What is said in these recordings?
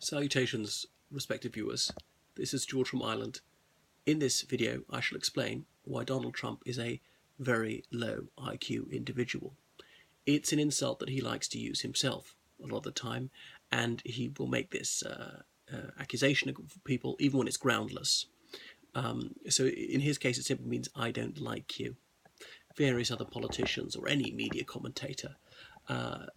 Salutations, respected viewers. This is George from Ireland. In this video, I shall explain why Donald Trump is a very low IQ individual. It's an insult that he likes to use himself a lot of the time, and he will make this accusation of people even when it's groundless. So in his case, it simply means I don't like you. Various other politicians or any media commentator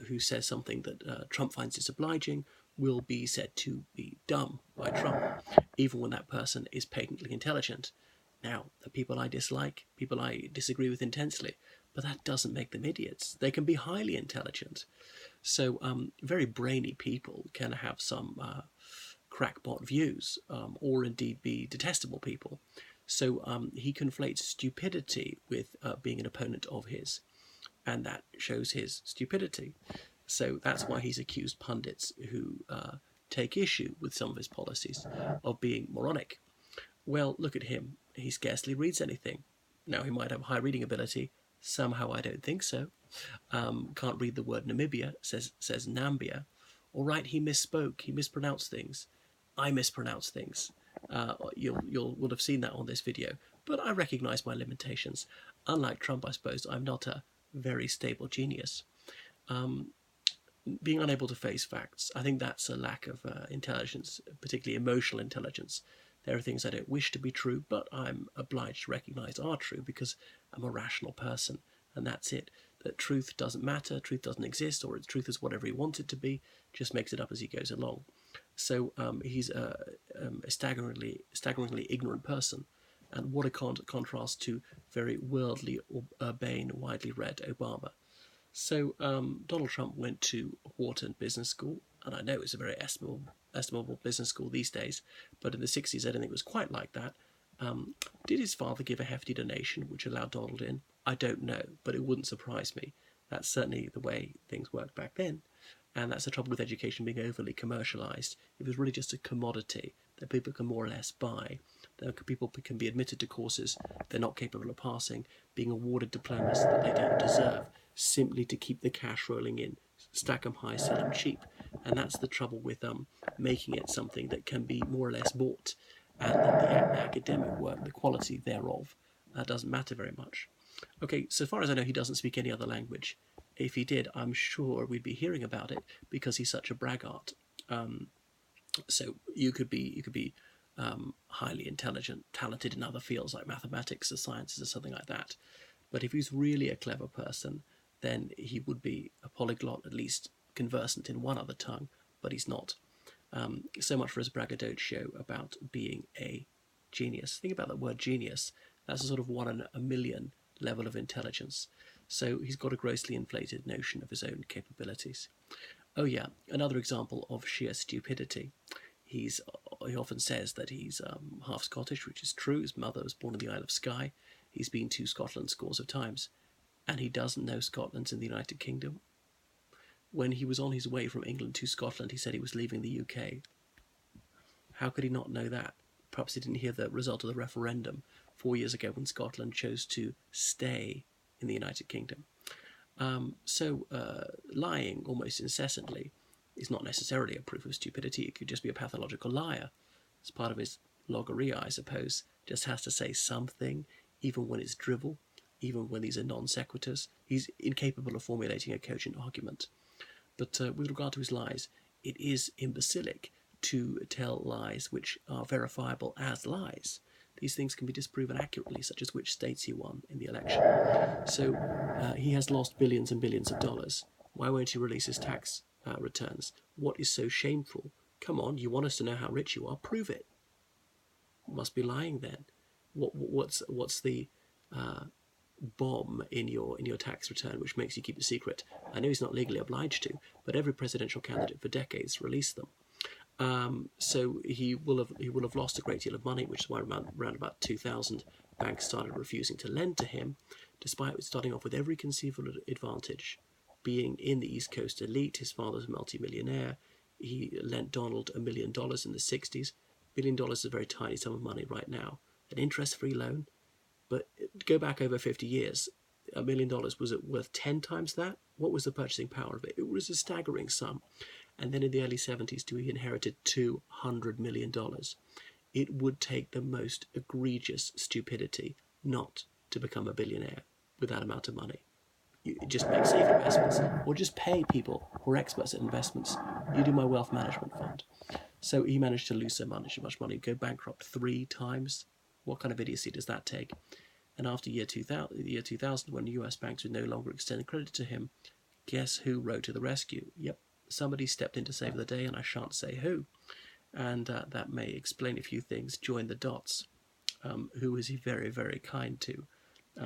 who says something that Trump finds disobliging will be said to be dumb by Trump, even when that person is patently intelligent. Now, the people I dislike, people I disagree with intensely, but that doesn't make them idiots. They can be highly intelligent. So very brainy people can have some crackpot views, or indeed be detestable people. So he conflates stupidity with being an opponent of his, and that shows his stupidity. So that's why he's accused pundits who take issue with some of his policies of being moronic. Well, look at him. He scarcely reads anything. Now, he might have high reading ability. Somehow I don't think so. Can't read the word Namibia, says Nambia. All right, he misspoke. He mispronounced things. I mispronounce things. You'll have seen that on this video. But I recognise my limitations. Unlike Trump, I suppose, I'm not a very stable genius. Being unable to face facts, I think that's a lack of intelligence, particularly emotional intelligence. There are things I don't wish to be true, but I'm obliged to recognise are true because I'm a rational person, and that's it. That truth doesn't matter, truth doesn't exist, or truth is whatever he wants it to be, just makes it up as he goes along. So he's a staggeringly ignorant person, and what a contrast to very worldly, urbane, widely read Obama. So Donald Trump went to Wharton Business School, and I know it's a very estimable business school these days, but in the 60s I don't think it was quite like that. Did his father give a hefty donation which allowed Donald in? I don't know, but it wouldn't surprise me. That's certainly the way things worked back then, and that's the trouble with education being overly commercialised. It was really just a commodity that people can more or less buy. That people can be admitted to courses they're not capable of passing, being awarded diplomas that they don't deserve, simply to keep the cash rolling in, stack them high, sell them cheap. And that's the trouble with making it something that can be more or less bought, and that the academic work, the quality thereof, doesn't matter very much. Okay, so far as I know, he doesn't speak any other language. If he did, I'm sure we'd be hearing about it because he's such a braggart. So you could be highly intelligent, talented in other fields like mathematics or sciences or something like that. But if he's really a clever person, then he would be a polyglot, at least conversant in one other tongue, but he's not. So much for his braggadocio about being a genius. Think about that word genius. That's a sort of 1 in a million level of intelligence. So he's got a grossly inflated notion of his own capabilities. Oh yeah, another example of sheer stupidity. He often says that he's half Scottish, which is true. His mother was born in the Isle of Skye. He's been to Scotland scores of times. And he doesn't know Scotland's in the United Kingdom. When he was on his way from England to Scotland, he said he was leaving the UK. How could he not know that? Perhaps he didn't hear the result of the referendum 4 years ago when Scotland chose to stay in the United Kingdom. Lying almost incessantly is not necessarily a proof of stupidity. It could just be a pathological liar. It's part of his logorrhea, I suppose. Just has to say something, even when it's drivel, even when these are non sequiturs. He's incapable of formulating a cogent argument. But with regard to his lies, it is imbecilic to tell lies which are verifiable as lies. These things can be disproven accurately, such as which states he won in the election. So he has lost billions and billions of dollars. Why won't he release his tax returns? What is so shameful? Come on, you want us to know how rich you are? Prove it. You must be lying then. What's the bomb in your tax return which makes you keep the secret? I know he's not legally obliged to, but every presidential candidate for decades released them. So he will have lost a great deal of money, which is why around about 2000 banks started refusing to lend to him, despite starting off with every conceivable advantage. Being in the East Coast elite, his father's a multi-millionaire. He lent Donald $1 million in the 60s. $1 billion is a very tiny sum of money right now. An interest-free loan. But go back over 50 years, $1 million, was it worth 10 times that? What was the purchasing power of it? It was a staggering sum. and then in the early 70s he inherited $200 million. It would take the most egregious stupidity not to become a billionaire with that amount of money. You just make safe investments, or just pay people who are experts at investments. You do my wealth management fund. So he managed to lose so much money, go bankrupt 3 times. What kind of idiocy does that take? And after year 2000, when US banks would no longer extend credit to him, guess who rode to the rescue? Yep, somebody stepped in to save the day, and I shan't say who. And that may explain a few things. Join the dots. Who is he very, very kind to?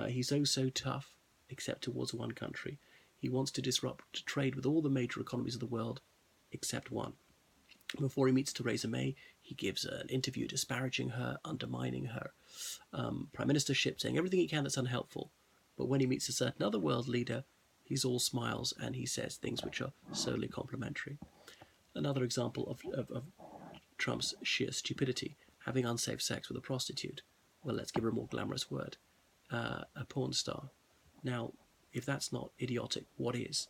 He's oh so tough, except towards one country. He wants to disrupt trade with all the major economies of the world, except one. Before he meets Theresa May, he gives an interview disparaging her, undermining her prime ministership, saying everything he can that's unhelpful. But when he meets a certain other world leader, he's all smiles and he says things which are solely complimentary. Another example of Trump's sheer stupidity, having unsafe sex with a prostitute. Well, let's give her a more glamorous word. A porn star. Now, if that's not idiotic, what is?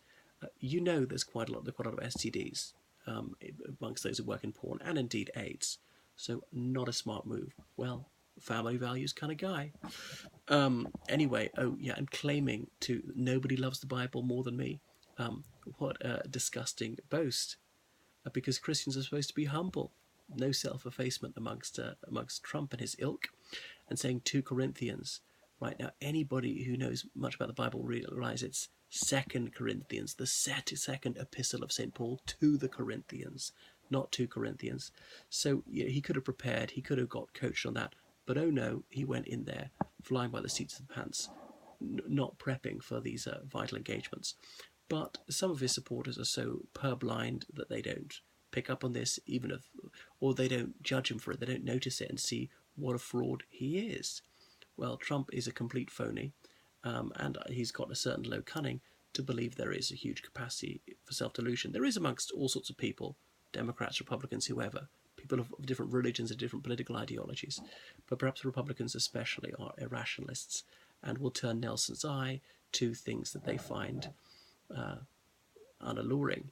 There's quite a lot of STDs amongst those who work in porn, and indeed AIDS. So not a smart move. Well, family values kind of guy. Anyway, and claiming to nobody loves the Bible more than me. What a disgusting boast. Because Christians are supposed to be humble. No self-effacement amongst Trump and his ilk. And saying 2 Corinthians. Right now, anybody who knows much about the Bible realize it's 2 Corinthians, the second epistle of St. Paul to the Corinthians, not 2 Corinthians. So he could have prepared, he could have got coached on that. But oh no, he went in there flying by the seats of the pants, not prepping for these vital engagements. But some of his supporters are so purblind that they don't pick up on this, or they don't judge him for it. They don't notice it and see what a fraud he is. Well, Trump is a complete phony, and he's got a certain low cunning to believe there is a huge capacity for self-delusion. There is amongst all sorts of people, Democrats, Republicans, whoever, people of different religions and different political ideologies, but perhaps Republicans especially are irrationalists and will turn Nelson's eye to things that they find unalluring,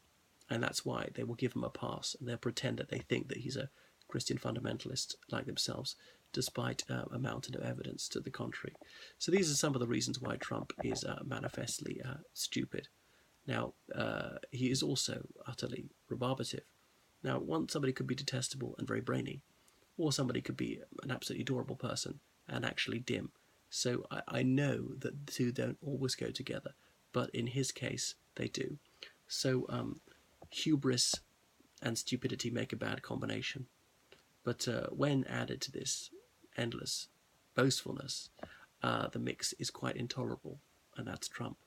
and that's why they will give him a pass, and they'll pretend that they think that he's a Christian fundamentalist like themselves, despite a mountain of evidence to the contrary. So these are some of the reasons why Trump is manifestly stupid. Now, he is also utterly rebarbative. Now, somebody could be detestable and very brainy, or somebody could be an absolutely adorable person and actually dim. So I know that the two don't always go together, but in his case, they do. So hubris and stupidity make a bad combination. But when added to this endless boastfulness, the mix is quite intolerable, and that's Trump.